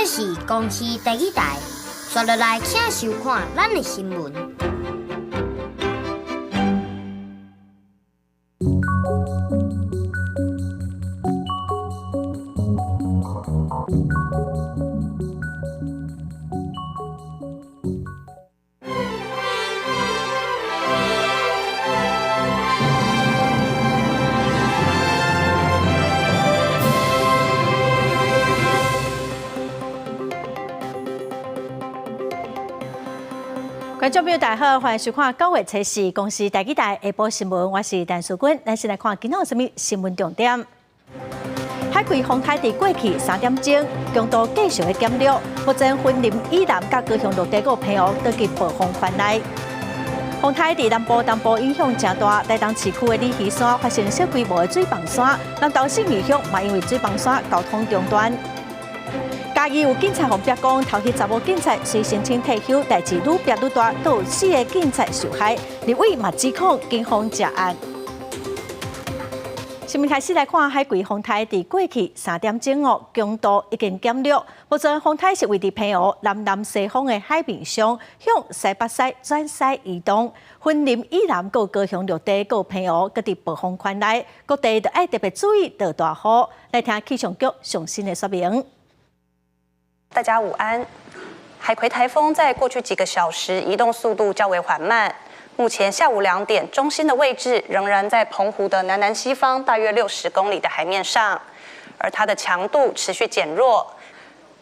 是公司第一台，刷落来请收看咱的新闻。观众朋友，大家好，欢迎收看9月7日公司台记台下晡新闻，我是陈淑君。咱先来看今天有什么新闻重点。海葵风台伫过去3点钟，强度继续的减弱，目前云林以南甲高雄落地个平湖都伫暴风圈内。风台伫南部东部影响真大，台东市区的里鱼山发生小规模的水崩山，南投市义乡嘛因为水崩山交通中断。嘉义有警察红标讲，头起查某警察虽申请退休，代志愈变愈大，都有4个警察受害。立委嘛指控警方假案。新闻开始来看，海葵风台伫过去3点钟强度已经减弱，目前风台是位伫平湖南西方的海面上，向西北西转西移动。云林以南有高雄陆地，有平湖，各伫暴风圈内，各地都要特别注意到大雨。来听气象局最新的说明。大家午安。海葵台风在过去几个小时移动速度较为缓慢，目前下午2点，中心的位置仍然在澎湖的南西方大约60公里的海面上，而它的强度持续减弱，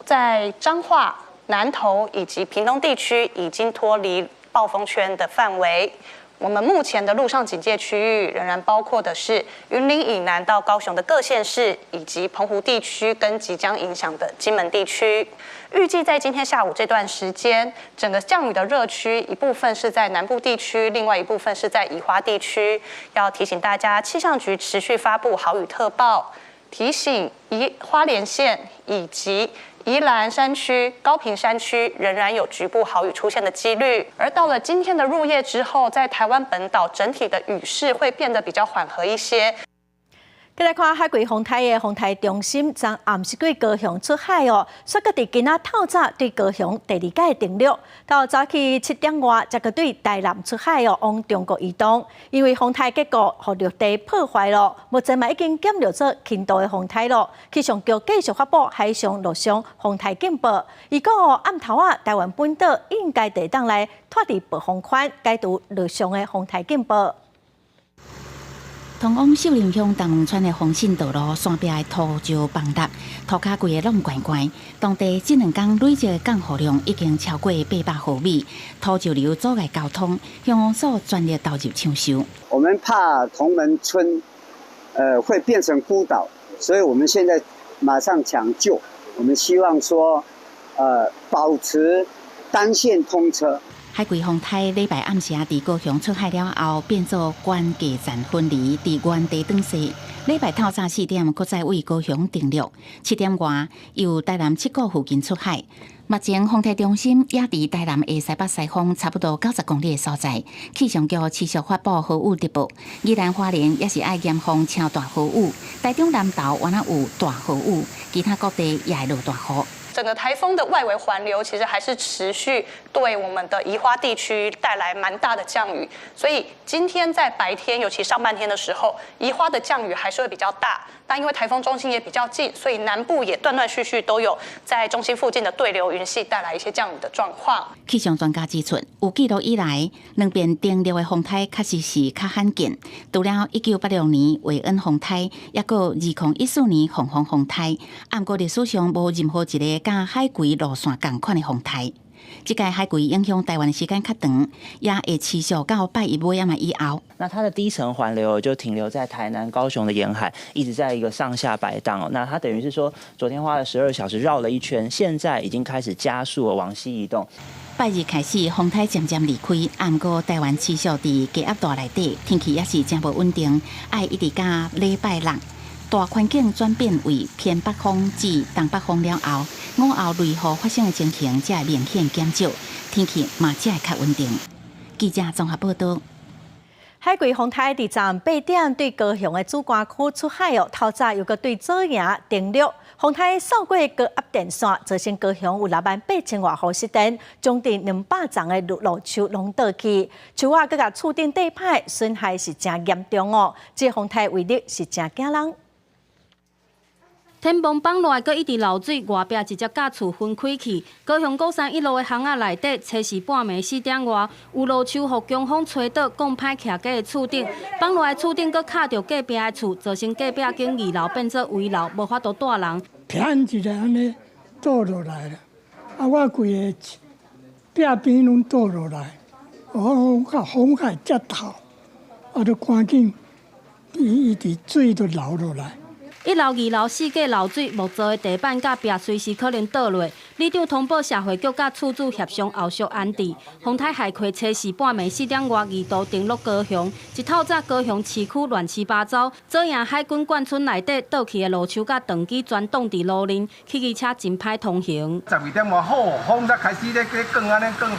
在彰化、南投以及屏东地区已经脱离暴风圈的范围。我们目前的陆上警戒区域仍然包括的是云林以南到高雄的各县市，以及澎湖地区跟即将影响的金门地区。预计在今天下午这段时间，整个降雨的热区一部分是在南部地区，另外一部分是在宜花地区。要提醒大家，气象局持续发布豪雨特报，提醒花莲县以及宜兰山区、高屏山区仍然有局部豪雨出现的几率，而到了今天的入夜之后，在台湾本岛整体的雨势会变得比较缓和一些。再来看海葵风台的风台中心，昨暗时对高雄出海哦，煞搁伫今仔透早对高雄第2届定律，到早起7点外，才搁对台南出海哦，往中国移动。因为风台结构互陆地破坏了，目前嘛已经减弱做轻度的风台了。气象局继续发布海上、陆上风台警报，如果暗头啊，台湾本岛应该地当来脱离暴风圈，解除陆上的风台警报。通往秀林乡东龙村的丰信道路山壁的土石崩塌，土骹规个拢悬悬。当地这2天累积的降雨量已经超过800毫米，土石流阻碍交通，乡公所全力投入抢修。我们怕同门村会变成孤岛，所以我们现在马上抢救。我们希望说保持单线通车。海葵风台礼拜暗时伫高雄出海了后，变作关架站分离，伫原地转西。礼拜透早4点，搁再为高雄定律，7点外由台南7股附近出海。目前风台中心也伫台南的西北西方差不多90公里的所在。气象局持续发布豪雨特报，宜兰花莲也是爱严防超大豪雨，台中南投原来有大豪雨，其他各地也会落大雨。整个台风的外围环流其实还是持续对我们的宜花地区带来蛮大的降雨，所以今天在白天，尤其上半天的时候，宜花的降雨还是会比较大。但因为台风中心也比较近，所以南部也断断续续都有在中心附近的对流云系带来一些降雨的状况。气象专家指出，有记录以来，2遍定律的风台确实是较罕见。除了1986年维恩风台，也有2014年凤凰风台，不过历史上无任何一个甲海葵路线同款的风台。这届海葵影响台湾的时间较长，也会持续到拜一尾以后。那它的低层环流就停留在台南、高雄的沿海，一直在一个上下摆荡。那它等于是说，昨天花了12小时绕了一圈，现在已经开始加速往西移动。拜日开始，风台渐渐离开，不过台湾持续伫低压带内底，天气也是真无稳定，要一直到礼拜6。大环境转变为偏北风至东北风了后，午后雷雨发生的情形才会明显减少，天气嘛才会较稳定。记者综合报道。海葵风台伫站8点对高雄的主管区出海哦，透早又搁对左营登陆。风台扫过高压电线，造成高雄有68000外户失电，将近200丛的路树拢倒去，树啊搁甲厝顶地歹，损害是真严重哦。这风台威力是真惊人。天崩放落来，搁一直漏水，外壁直接甲厝分开去。高雄高山1路的巷仔内底，初时半暝4点外，有路树互强风吹倒，讲歹徛过的厝顶，放落来厝顶搁卡着隔壁的厝，造成隔壁经2楼变做危楼，无法度住人。天一个安尼倒落来了，我规个壁边拢倒落来，风海接头，就赶紧伊伫水都流落来。1楼、2楼4格漏水，木造的地板甲壁随时可能倒落。里长通报社会局甲厝主协商后续安置。风台海葵初时半暝4点外2度登陆高雄，一透早高雄市区乱七八糟，左营海军眷村内底倒去的路树甲长机全挡伫路面，汽机车真歹通行。12点外好，风才开始咧降安尼降，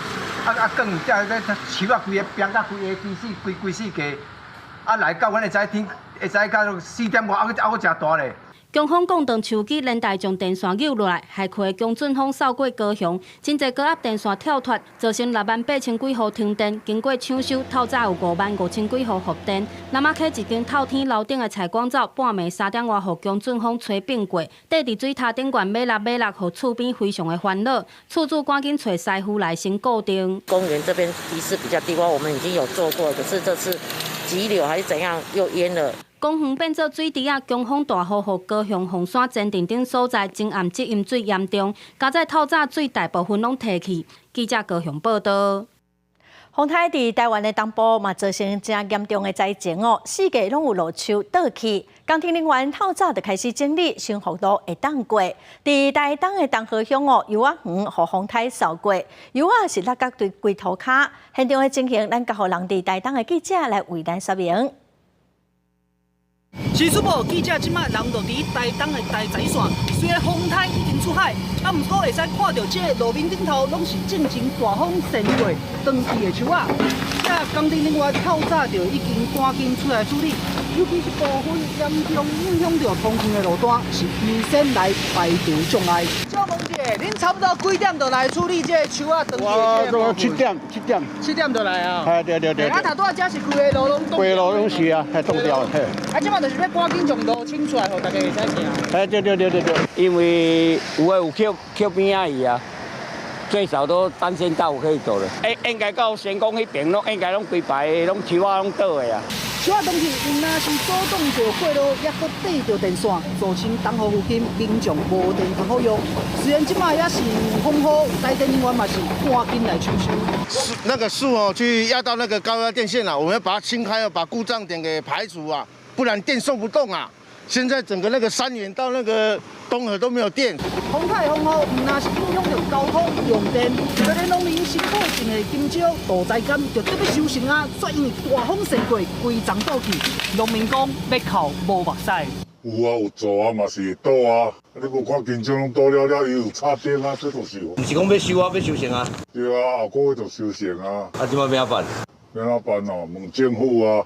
降，才咧树啊规个边甲规个规死架，来到阮会知天。会使到4点外，还佫真大咧。强风降断树枝，连带将电线扭落来，海葵强阵风扫过高雄，真侪高压电线跳脱，造成68000几户停电。经过抢修，透早有55000几户复电。南马溪一间透天楼顶的采光罩，半暝3点外，互强阵风吹并过，缀伫水塔顶悬马落，互厝边非常的烦恼。厝主赶紧找师傅来先固定。公园这边地势比较低洼，我们已经有做过，可是这次急流还是怎样又淹了。公园变做水池啊！强风大雨，互高雄红山前镇等所在前暗积淹水严重，加在透早水大部分拢提去。记者高雄报道。风台伫台湾的东部嘛造成真严重的灾情哦，4个拢有路树倒去。工程人员透早就开始整理，新福路会当过。伫台东的东河乡哦，油仔园互风台扫过，油仔是落甲对规涂骹。现场的情形，咱甲互人伫台东的记者来为咱说明。新主播记者即摆人就伫台东的大财线，虽然风台已经出海，毋过会使看到这个路面顶头拢是正经大风扇过断去的树仔。这工程人员透早就已经赶紧出来处理，尤其是部分严重影响到通行的路段，是优先来排除障碍。小萌姐，恁差不多几点就来处理这个树仔断去的？我7点就来啊！哎，对。啊，头拄仔只是规个路拢冻。规路拢是啊，还冻掉了。啊，即摆就是要赶紧将路清出来，互大家会使行。哎，对，因为有捡边仔去啊。最少都单线道可以走了，应该到成功迄边拢应该拢规排拢树仔拢倒的啊。树仔东西因若是阻挡着过路，也搁缀着电线，造成东河附近民众无电通好用。虽然即摆也是风雨，台电人员嘛是赶紧来抢修。那个树哦，去压到那个高压电线了，我们要把它清开，要把故障点给排除啊，不然电送不动啊。现在整个那个三元到那个东河都没有电。风台风雨，唔那是影响到交通用电，就连农民辛苦种的金蕉、大栽柑，就特别收成啊，却因为大风扇过，规丛倒去。农民讲要靠无目屎。有啊，有做啊，嘛是会倒啊。你无看金蕉拢倒了，伊有插电啊，这都是。唔是讲要修啊，要修成啊。对啊，后个月就修成啊。啊，即摆要怎办？要怎办哦？问政府啊。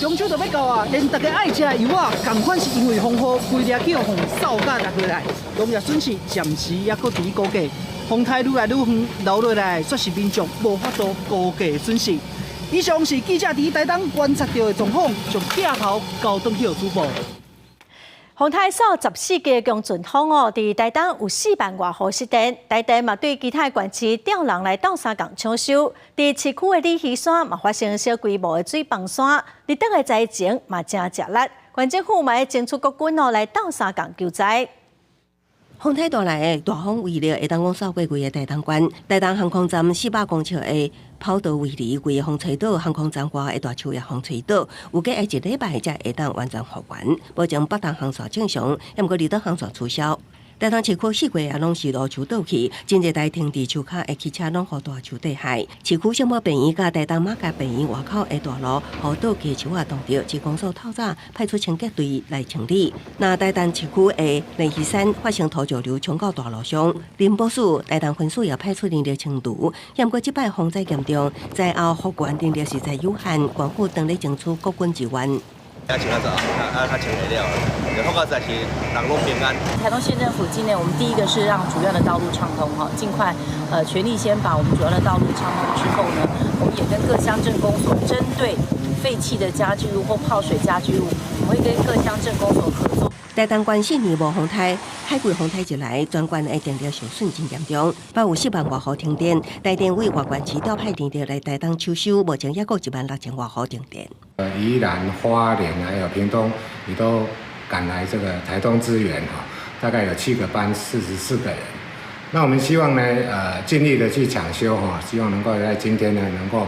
中秋就要到啊，连大家爱食的油啊，同款是因为风雨规条叫风扫甲落下来，农业损失暂时也搁伫估计。风台愈来愈远，流落来却是民众无法度估计损失。以上是记者伫台东观察到的状况，从镜头交转去主播。风台扫14个强阵风哦，伫台东有4万外户失电，台电嘛对其他县市调人来斗相共抢修。伫市区的李溪山嘛发生小规模的水崩山，日等的灾情嘛真吃力，县政府嘛会争取国军哦来斗相共救灾。风台带来的大风威力会当讲扫过规个台东县，台东航空站400公尺的跑道围篱，规个风吹倒，航空站外的大树也风吹倒，有计1礼拜才会当完全复原，保证北东航线正常，也毋过离岛航线取消。台东市区4月也拢是路树倒去，真侪台停伫树骹的汽车拢互大树地害。市区小木病院甲台东马甲病院外口的大路，互倒去的树啊冻着，市公所透早派出清洁队来清理。那台东市区的莲溪山发生土石流冲到大路上，林保署、台东分署也派出人力清除。不过即摆风灾严重，灾后复原能力实在有限，官府当咧争取国军支援。要请他走，他请没料了。后告在其人拢平安。台东县政府今年我们第一个是让主要的道路畅通哈，尽快全力先把我们主要的道路畅通之后呢，我们也跟各乡镇公所针对废弃的家居物或泡水家居物，我们会跟各乡镇公所合作。台东县4年无风台，海贵风台一来，全县的电力受损真严重，包有4万外户停电，台电为外县市调派电力来台东抽修，目前也有16000外户停电。宜兰、花莲还有屏东，也都赶来这个台东支援哈，大概有7个班，44个人。那我们希望呢，尽力的去抢修哈，希望能够在今天呢，能够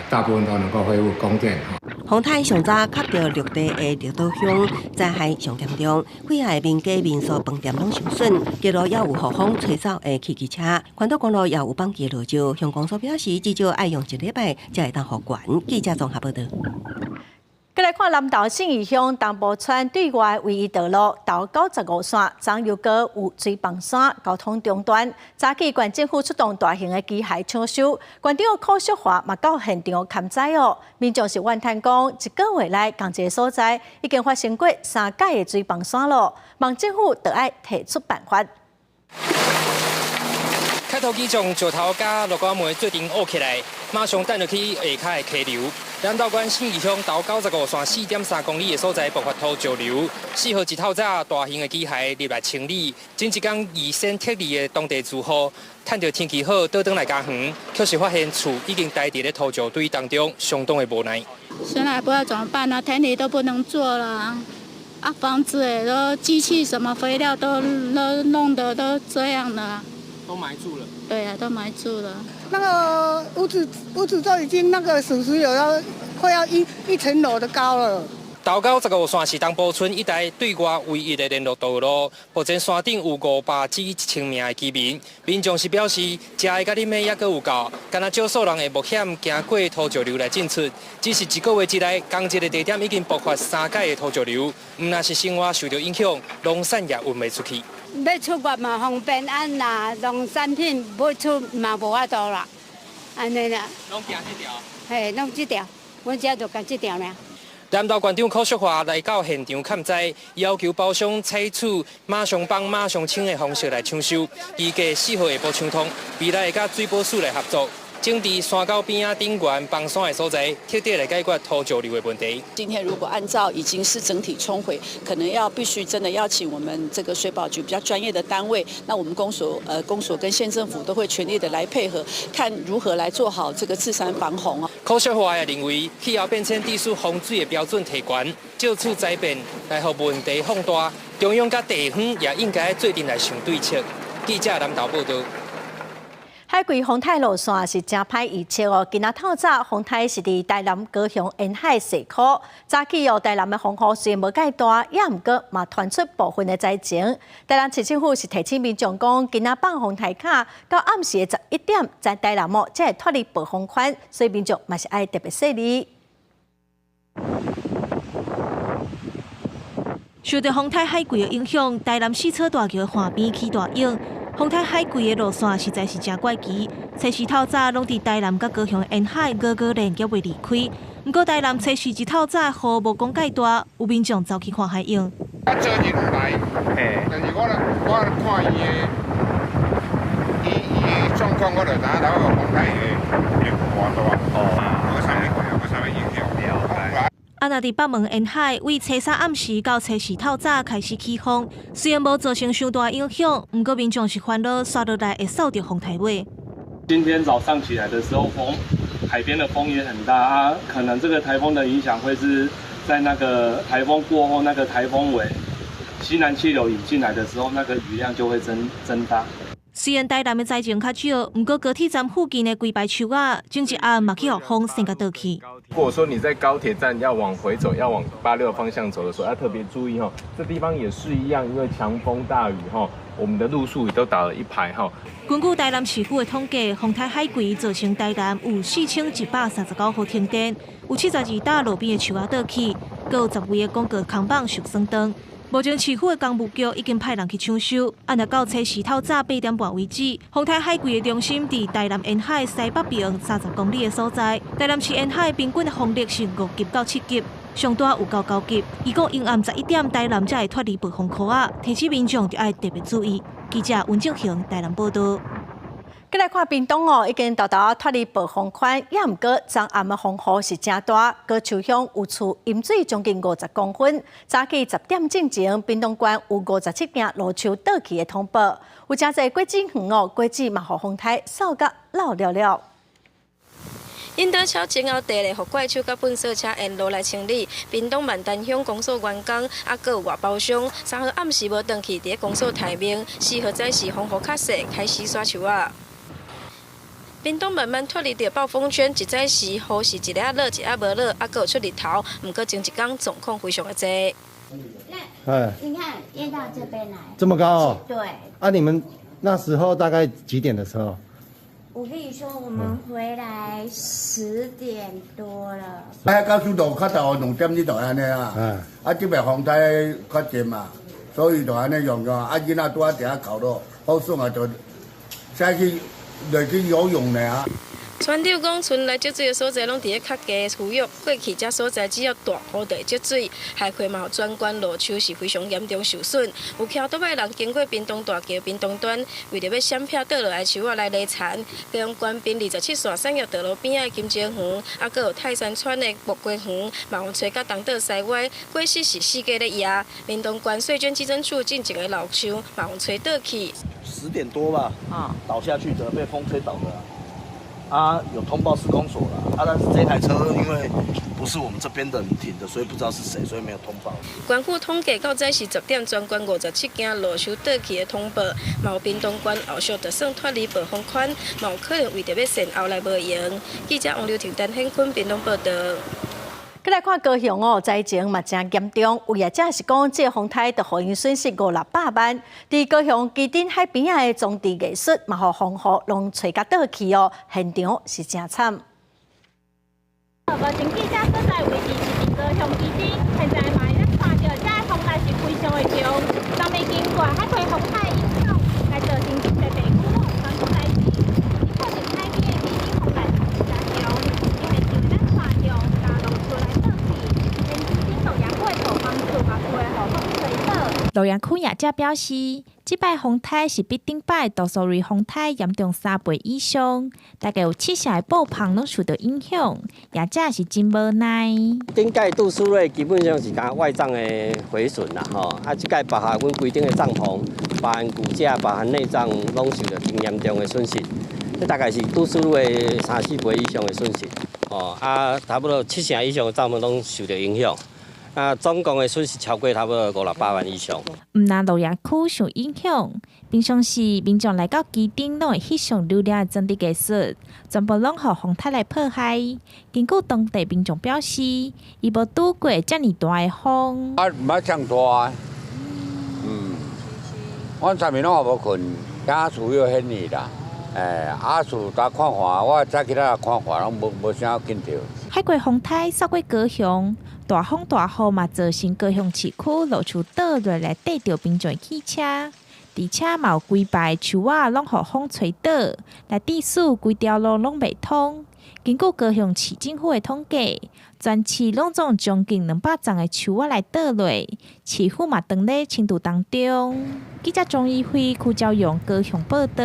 大部分都能够恢复供电哈。风台上早卡到绿地的绿岛乡，灾害上严重，几下民家民宿饭店拢受损，街路也有雨风吹走的汽机车，环岛公路也有放假落石。乡公所表示，至少要用1礼拜才会当复原。记者综合报道。再来看南投信义乡东部村对外唯一道路到95线，张又过有水泵线，交通中断。早起县政府出动大型的机械抢修，县长柯淑华嘛到现场勘灾哦。民众是怨叹讲，一个月来同一个所在已经发生过3届的水泵线了，望政府得爱提出办法。开头机从石头甲落瓜门做阵挖起来，马上等落去下骹的溪流。南投县信义乡到95线4.3公里的所在爆发土石流，4号一透早大型的机械入来清理。前一天宜先撤离的当地住户，趁着天气好，倒转来家园，却是发现厝已经待伫咧土石堆当中，相当的无奈。现在不知道怎么办呢？田里都不能做了。房子也都机器什么肥料都弄得都这样了。都埋住了。对啊，都埋住了。那个屋子都已经那个属实有快要一层楼的高了。到95线是东部村一带对外唯一的联络道路，目前山顶有500至1000名的居民，民众是表示食的甲啉的也阁有够，敢若少数人会冒险行过土石流来进出。只是1个月之内，同一个地点已经爆发3届的土石流，唔那是生活受到影响，农产也运袂出去。要出国嘛方便，那农产品要出嘛无法度啦，安尼啦。拢行这条。嘿，弄这条，阮遮就干这条尔。南投县长柯淑华来到现场勘灾，要求包商采取马上帮马上清的方式来抢修，预计4号下晡抢通，未来会甲水保署来合作。整治山沟边啊、顶悬崩山的所在，彻底来解决土石流的问题。今天如果按照已经是整体冲毁，可能必须真的要请我们这个水保局比较专业的单位，那我们公所跟县政府都会全力的来配合，看如何来做好这个自山防洪啊。柯淑华也认为，气候变迁地区防水的标准提悬，就此灾变来互问题放大，中央甲地方也应该做阵来想对策。记者南投报道。海葵丰泰路线是真歹预测哦。今仔透早，丰泰是伫台南高雄沿海西区。早起哦，台南的风雨虽然无介大，也毋过嘛传出部分的灾情。台南市政府是提醒民众讲，今仔放风台卡到暗时的11点，在台南哦才会脱离暴风圈，所以民众嘛是爱特别细腻。受到丰泰海葵的影响，台南四草大桥岸边起大涌。丰泰海葵的路线实在是真怪奇，初时透早拢伫台南甲高雄沿海连接未离开。不过台南初时一透早雨无讲介大，有民众走去看海涌。啊，昨日来，但是我看伊的状况，我就知影到丰泰的偌大，无啥物影响。啊，若伫北门沿海，为初三暗时到初四透早开始起风，虽然无造成伤大影响，不过民众是烦恼刷落来会扫到风台尾。今天早上起来的时候，海边的风也很大啊，可能这个台风的影响会是在那个台风过后，那个台风尾西南气流引进来的时候，那个雨量就会增大。虽然台南的灾情较少，不过高铁站附近的规排树啊，前一暗嘛去予风先甲倒去。如果说你在高铁站要往回走，要往86方向走的时候，要特别注意哈，这地方也是一样，因为强风大雨哈，我们的路树也都打了一排哈。根据台南市府的统计，风台海葵造成台南有4139户停电，有72搭路边的树啊倒去，各有10位的广告扛棒受损断。目前市府的工务局已经派人去抢修，按照到初时透早8点半为止，风台海葵的中心伫台南沿海西北边30公里的所在。台南市沿海平均的风力是5级到7级，上大有到9级。如果阴暗11点，台南才会脱离暴风圈啊，提醒民众就要特别注意。记者温正雄台南报道。再来看屏东已经大大脱离暴风圈，也毋过昨暗的风雨是真大，高树乡有厝淹水将近50公分。早起10点正前，屏东县有57件路树倒去的通报，有真侪果子园果子嘛互风台扫甲老了了。因倒超前后地咧，互怪手甲粪扫车沿路来清理。屏东万丹乡公所员工，阁有外包商，3号暗时无登去伫公所台面，4号早时风雨较细，开始刷树啊。屏东慢慢脱离着暴风圈，一早时雨是一下落，一下无落，阁有出日头，毋过前一天状况非常的济。你看淹到这边来，这么高哦。对。啊，你们那时候大概几点的时候？我跟你说，我们回来10点多了。到速度较大，2点你就安尼啊。这边风台较近嘛，所以就安尼用用。囡仔拄啊伫遐考咯，好爽啊，就再去落去游泳咧啊。船长讲，村内积水的所在拢伫咧较低的区域，过去这所在只要大雨就会积水，海葵嘛专管路树是非常严重受损。有骑倒摆人经过屏东大桥屏东端，为着要闪避倒落来树仔来勒残，高雄关滨27线产业道路边仔的金钟园，阁有泰山村的木瓜园，嘛有吹甲东岛西歪，果实是四界咧压。屏东县税捐基征处进前的老树，嘛有吹倒去。10点多吧，倒下去的，被风吹倒的。有通报施工所了，但是这台车因为不是我们这边的人停的，所以不知道是谁，所以没有通报。县府统计到早时10点，专管57件路树倒去的通报，嘛有屏东县后续就算脱离暴风圈，嘛有可能为着要善后来无用。记者王刘婷、陈显坤屏东报道。再来看高雄灾情嘛真严重，有业者是讲，这风台就互因损失500-600万。伫高雄基丁海边仔的装置艺术嘛，互风雨拢吹甲倒去现场是真惨。目前记者所在位置是伫高雄基丁，现在嘛咱看到这风台是非常的强，昨暝经过海葵风台影响，来造成真侪地区传出灾情。你看到海边的基丁风台是真强，因为就咱看到加路出来倒去，连基丁路阳过大方厝嘛会互风吹倒。路阳区业者表示，这摆风台是比顶摆多数类风台严重3倍以上，大概有7成的布棚拢受到影响，业者是真无奈。顶届杜苏芮基本上是讲外帐的毁损啦，这届包含阮规定的帐篷、包含骨架、包含内帐，拢受到真严重的损失。这大概是杜苏芮3-4倍以上的损失，差不多7成以上的帐篷拢受到影响。总共的损失超过差不多500-600万以上。毋但路阳区受影响，平常时民众来到基丁拢会翕相留念的装置艺术，全部拢互风台来破坏。根据当地民众表示，伊无拄过遮尔大的风。毋捌遮大，阮昨暝拢也无困，家厝又很热啦。厝搭看花，我早起来看花，拢无啥紧张。海葵风台扫过高雄。大风大雨嘛，造成高雄市区路树倒落来缀着民众的汽车，而且嘛有规排树仔拢互风吹倒，来致使规条路拢袂通。根据高雄市政府的统计，全市拢总将近200丛的树仔来倒落，市府嘛当咧清除当中。记者钟义辉、区兆勇高雄报道。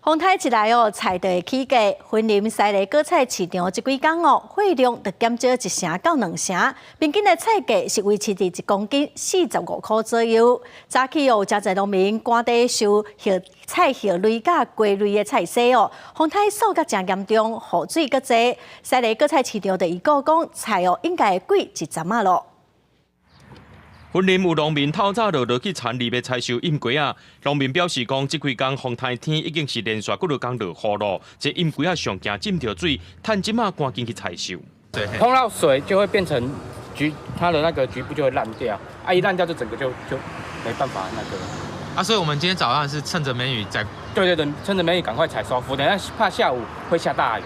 风台一来菜就会起价，云林西螺果菜市场这几天货量就减少1成到2成，平均的菜价是维持伫1公斤45块左右。早起有真侪农民赶地收菜叶类甲瓜类的菜色风台扫甲真严重，雨水阁济。西螺果菜市场就预告讲菜应该会贵1阵咯。云林有农民透早就落去田里要采收印瓜啊。农民表示讲，这几天风台天已经是连续几多天落雨咯，这印瓜啊上惊浸着水，趁即马赶紧去采收。碰到水就会变成局，它的那个局部就会烂掉，啊一烂掉就整个就没办法那个。啊，所以我们今天早上是趁着梅雨在。对，趁着梅雨赶快采收，否则怕下午会下大雨。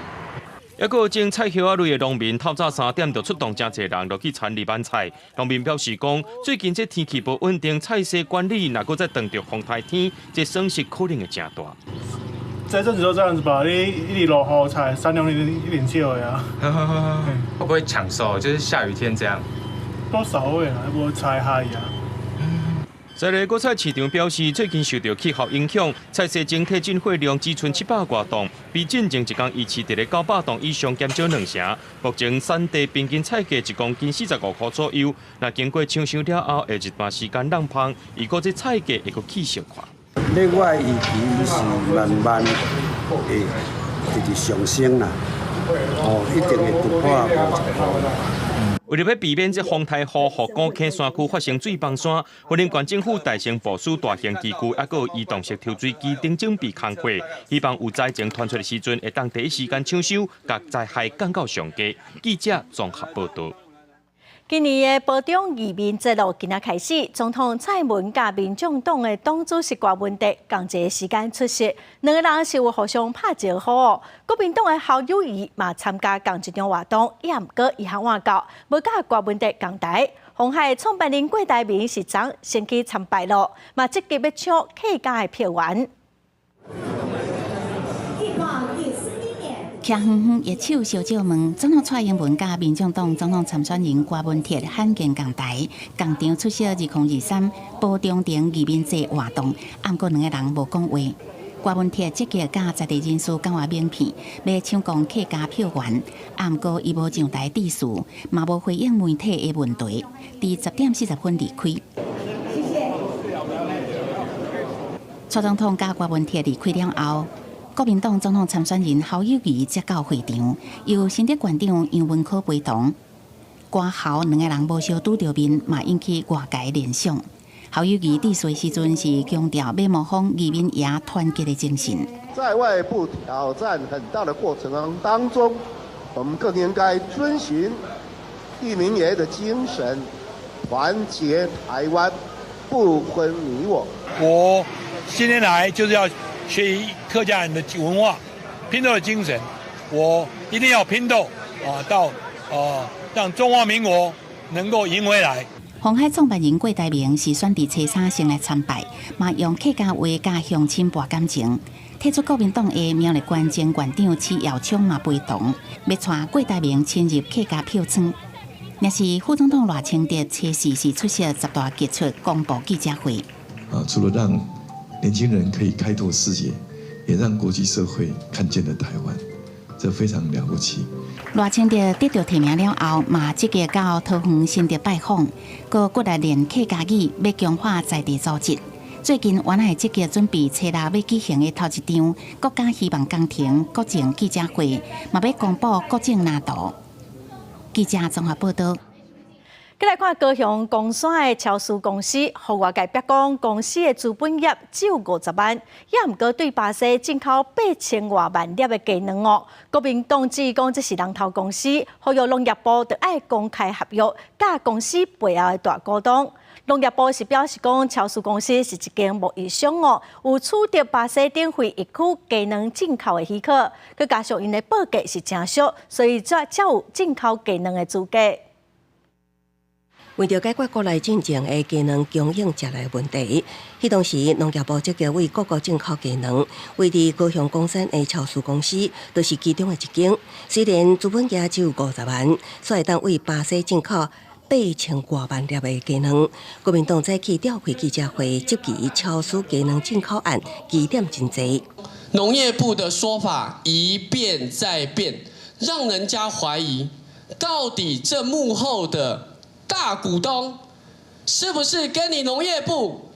还有种菜叶啊类的农民，透早3点就出动，真侪人落去田里买菜。农民表示讲，最近这天气不稳定，菜色管理若搁再碰到风台天，这损失可能会真大。这阵子都这样子吧，一直落雨菜，产量一点少的啊。会不会抢收？就是下雨天这样。多少会啊，无菜害啊。在个果菜市场表示，最近受到气候影响，菜市整体进货量只剩700多吨，比进前一天预期伫咧900吨以上，减少2成。目前产地平均菜价1公斤45块左右。若经过抢收了后，下一段时间冷芳，如果这菜价会阁起升看。另外，预期是慢慢会一直上升啦，一定会突破50块。为了要避免这风台雨，和高坑山区发生水崩山，云林县政府大型部署大型机具，还有移动式抽水机等准备工作，希望有灾情传出的时阵，会当第一时间抢修，甲灾害降到上低。记者综合报道。今年的保障移民节路今仔开始，总统蔡文甲民众党的党主席郭文哲同一个时间出席，两个人是有互相拍招呼哦。国民党的侯友宜嘛参加同一场活动，也毋过遗憾晚到，无甲郭文哲同台。鸿海创办人郭台铭是昨先去参拜咯，嘛积极要抢客家的票源。徛远远热手小照门，总统蔡英文甲民众党总统参选人郭文哲罕见共台，共场出席2023保中庭移民节活动，暗过两个人无讲话。郭文哲积极甲在地人士讲话名片，要抢攻客家票源，暗过伊无上台致辞，嘛无回应媒体的问题，伫10点40分离开。蔡总统甲郭文哲离开了后。国民党总统参选人侯友宜接到会场，由新竹县长杨文科陪同。郭侯两个人无相拄着面，嘛引起外界联想。侯友宜致辞时阵是强调要模仿移民爷团结的精神。在外部挑战很大的过程当中，我们更应该遵循移民爷的精神，团结台湾，不分你我。我10年来就是要学习客家人的文化、拼斗的精神，我一定要拼斗到让中华民国能够赢回来。鸿海创办人郭台铭是选伫初三先来参拜，嘛用客家话甲乡亲博感情。提出国民党的苗栗县前县长徐耀昌嘛陪同，要带郭台铭侵入客家票仓。也是副总统赖清德初4是出席10大杰出公布记者会。除了让年轻人可以开拓视野，也让国际社会看见了台湾，这非常了不起。赖清德得到提名了后，嘛积极到桃园新竹拜访，搁过来练客家语，要强化在地组织。最近原来积极准备初6要举行的头一场国家希望工程国政记者会，嘛要公布国政蓝图。记者综合报道。再来看高雄公山的超市公司，和外界表讲，公司的资本业只有50万，也毋过对巴西进口8000多万粒的鸡卵哦。国民党指讲这是人头公司，呼吁农业部就要公开合约，甲公司背后的大股东。农业部是表示讲，超市公司是一间贸易商哦，有取得巴西等非一区鸡卵进口的许可，佮加上因的报价是正俗，所以才有进口鸡卵的资格。为了解决国内进前的鸡卵供应食来问题，迄当时农业部积极为各国进口鸡卵，为伫高雄公山的超市公司，就是其中的一间。虽然资本额只有50万，所以当为巴西进口8000多万粒的鸡卵。国民党早起召开记者会，质疑超市鸡卵进口案疑点真多。农业部的说法一变再变，让人家怀疑，到底这幕后的大股东是不是跟你农业部、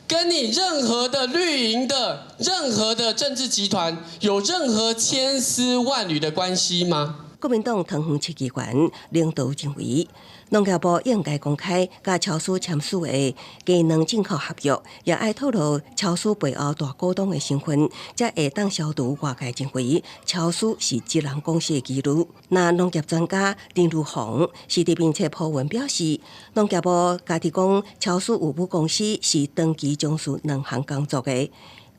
跟你任何的绿营的任何的政治集团有任何千丝万缕的关系吗？国民党桃园市议员领导认为，农业部应该公开甲超市签署的鸡卵进口合约，也爱透露超市背后大股东的身份，才会当消除外界认为超市是职人公司的记录。那农业专家林如虹是伫并且破文表示，农业部家己讲超市有母公司是长期从事两项工作的。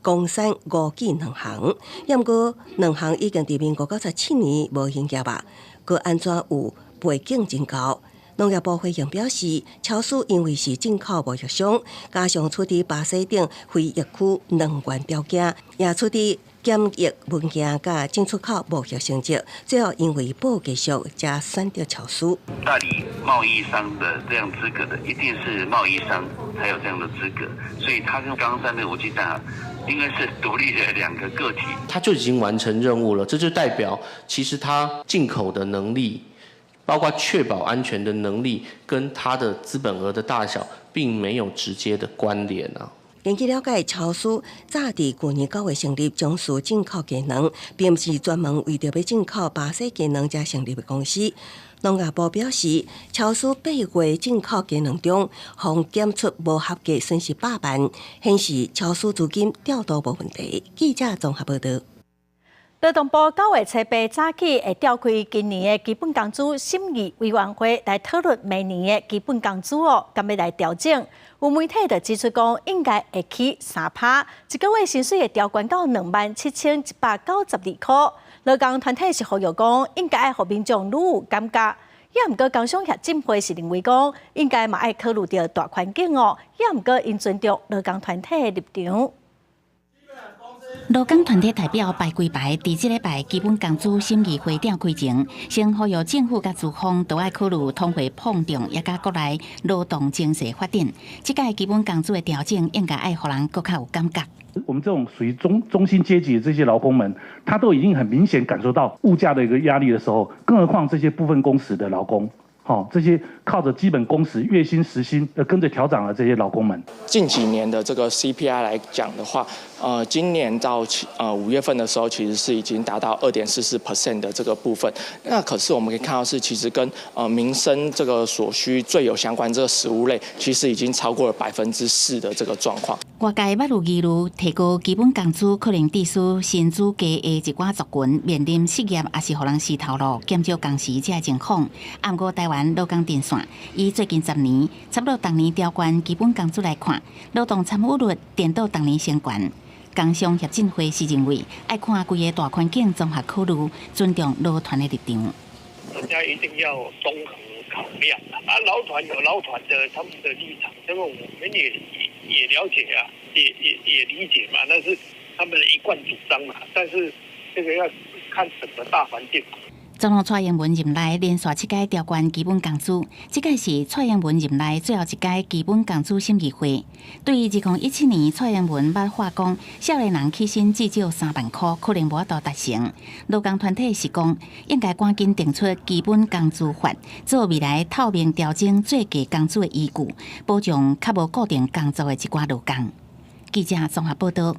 公产五技两行，要毋过两行已经伫民国97年无营业啊，佮安怎有背景真高？农业部回应表示，超市因为是进口贸易商，加上处伫巴西等非疫区能源条件，也处伫检疫文件甲进出口无效成绩，最后因为报继续才选择超市。代理贸易商的这样资格的，一定是贸易商才有这样的资格，所以他跟冈山的无机蛋啊。应该是独立的两个个体，他就已经完成任务了，这就代表其实他进口的能力，包括确保安全的能力，跟他的资本额的大小并没有直接的关联啊。根据了解，超市早伫去年9月成立，从事进口鸡卵，并不是专门为着要进口巴西鸡卵才成立的公司。农业部表示，超市8月进口鸡卵中，共检出无合格损失100万，显示超市资金调度无问题。记者综合报道。劳动部9月7日早起会召开今年的基本工资审议委员会来讨论明年的基本工资敢要来调整。有媒体就指出讲，应该会起3%，一个月薪水会调悬到27192块。劳工团体是呼吁讲，应该爱互民众愈有感觉。也毋过，工商协进会是认为讲，应该嘛爱考虑到大环境也毋过因尊重劳工团体的立场。劳工团体代表排规排，伫即礼拜基本工资审议会召开前，先呼吁政府甲资方都爱考虑通货膨胀，也甲国内劳动经济发展。即届基本工资的调整，应该爱互人更较有感觉。我们这种属于中心阶级的这些劳工们，他都已经很明显感受到物价的一个压力的时候，更何况这些部分工时的劳工。这些靠着基本工时、月薪、时薪跟着调涨的这些劳工们，近几年的这个 CPI 来讲的话，今年到5月份的时候，其实是已经达到2.44% 的这个部分。那可是我们可以看到是，其实跟民生这个所需最有相关这个食物类，其实已经超过了4%的这个状况。外界捌有议论提高基本工资，可能致使薪资低的一寡族群面临失业，也是互人死头路、减少工时这情况。不过台湾劳工电线以最近10年差不多当年调悬基本工资来看，劳动参与率颠倒当年先悬。工商协进会是认为，爱看规个大环境综合考虑，尊重劳团的立场。人家一定要综合考量劳团有劳团的他们的立场，这个我们也了解啊，也理解嘛，那是他们的一贯主张嘛。但是这个要看整个大环境。总统蔡英文任内连续7届调悬基本工资，这届是蔡英文任内最后一届基本工资审议会。对于2017年蔡英文捌话讲，少年人起薪至少3万块，可能无法度达成。劳工团体是讲，应该赶紧定出基本工资法，做未来透明调整最低工资的依据，保障较无固定工作的一寡劳工。记者综合报道。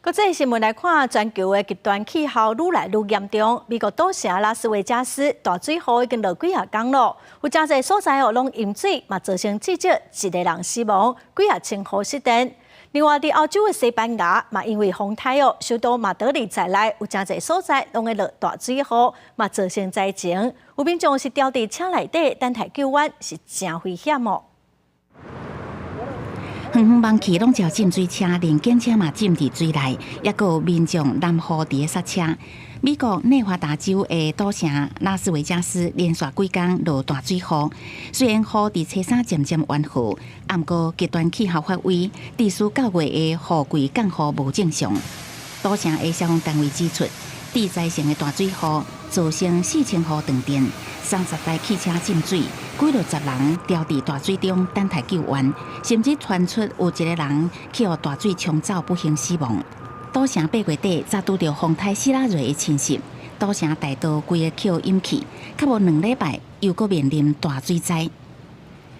国际新闻来看，全球的极端气候愈来愈严重。美国赌城拉斯维加斯大水雨已经落几下天了，有真侪所在拢淹水，嘛造成至少1个人死亡，几下千户失电。另外，伫欧洲的西班牙嘛，因为风台首都马德里在内有真侪所在拢会落大水雨，嘛造成灾情。有民众是掉伫车内底等待救援，是真危险哦。远远望去，拢只浸水车，连警车嘛浸伫水内，也阁有民众南河伫刹车。美国内华达州的赌城拉斯维加斯连续几天落大水雨，虽然雨伫车衫渐渐缓和，不过极端气候发威，致使9月的雨季降雨无正常。赌城的消防单位指出，地灾性的大水雨造成4000户断电，30台汽车浸水，几60人掉伫大水中等待救援，甚至传出有一个人去互大水冲走，不幸死亡。赌城8月底才拄到风台希拉瑞的侵袭，赌城大道规个桥淹去，较无2礼拜又搁面临大水灾。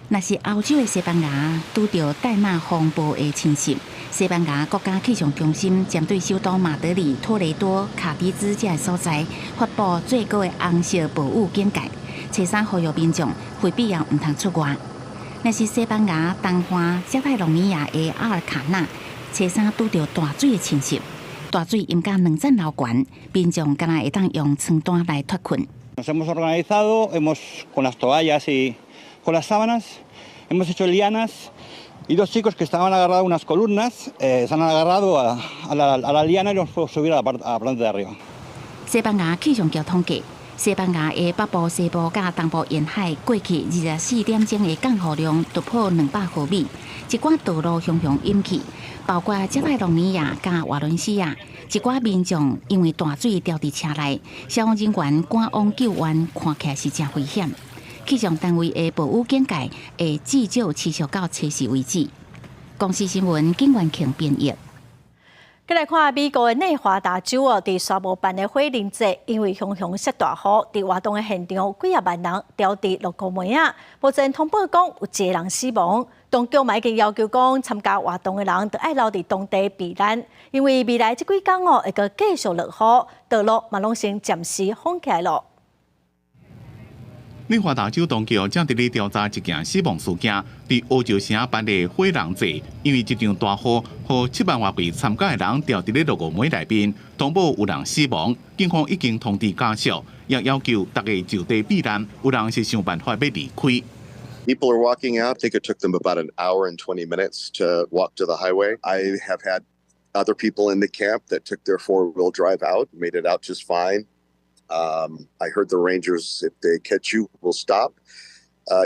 若是欧洲的西班牙拄到戴马风暴的侵袭，西班牙国家气象中心针对首都马德里、托雷多、卡迪兹这所在发布最高的红色暴雨警戒，初三呼吁民众非必要唔通出外。那是西班牙东岸加泰隆尼亚的阿尔卡纳，初三拄到大水的侵袭，大水淹到2层楼悬，民众敢若会当用床单来脱困。Nos hemos organizado, con las toallas y con las sábanas, hemos hecho lianas y dos chicos que estaban agarrados a unas columnas se han agarrado a la liana y los puedo subir a la planta de arriba. 西班牙气象局统计，西班牙的北部、西部甲东部沿海过去24点钟的降雨量突破200毫米，一寡道路熊熊淹去，包括加泰隆尼亚甲瓦伦西亚。一寡民众因为大水掉伫车内，消防人员赶往救援，看起来是真危险。气象单位的暴雨警戒会至少持续到初四为止。公司新闻景元庆编译。再来看美国的内华达州伫沙漠办的火林节，因为熊熊下大雨，伫活动的现场几啊万人掉伫落雨梅啊。目前通报讲有1个人死亡。当局嘛已经要求讲参加活动的人，得爱留伫当地避难，因为未来这几天会个继续落雨，道路嘛拢先暂时封起来咯。内华达州当局正伫咧调查一件死亡事件，伫欧洲城办的火人节，因为一场大雨，和7万外位参加的人掉伫咧落雨梅内面，通报有人死亡。警方已经通知家属，也要求大家就地避难，有人是想办法要离开。People are walking out. I think it took them about an hour and 20 minutes to walk to the highway. I have had other people in the camp that took their four-wheel drive out, made it out just fine. I heard the rangers, if they catch you, will stop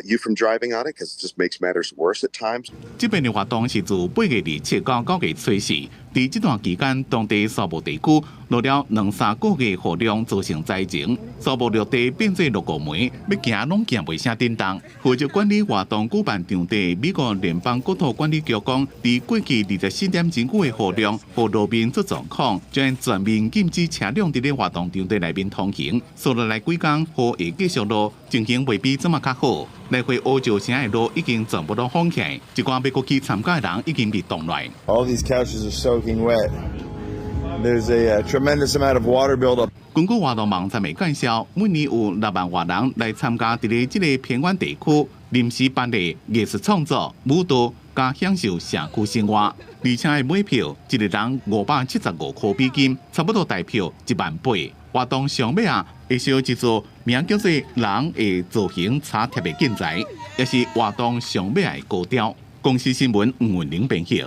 you from driving on it because it just makes matters worse at times. 这边的活动是自8月27到9月初4，在这段期间，当地沙漠地区落了2-3个月雨量，造成灾情。沙漠绿地变做落雨梅，要行拢行袂啥叮当。负责管理活动举办场地美国联邦国土管理局讲，在过去24点钟久的雨量和路面出状况，将全面禁止车辆伫咧活动场地内面通行。接落来几天，雨会继续落，情形未比怎么较好。来回欧洲城的路已经全部都封起来，一寡要过去参加的人已經被凍亂。All these couches are soaking wet. There's a tremendous amount of water buildup. 根据活动网站的介绍，每年有6万外人来参加伫咧这个偏远地区临时办的艺术创作、舞蹈加享受社区生活。而且的买票一个人575块美金，差不多大票18000。活动上尾啊，会烧一座名叫做“人的造型插贴”的建材，也是活动上尾的高调。公司新闻吴文玲编辑。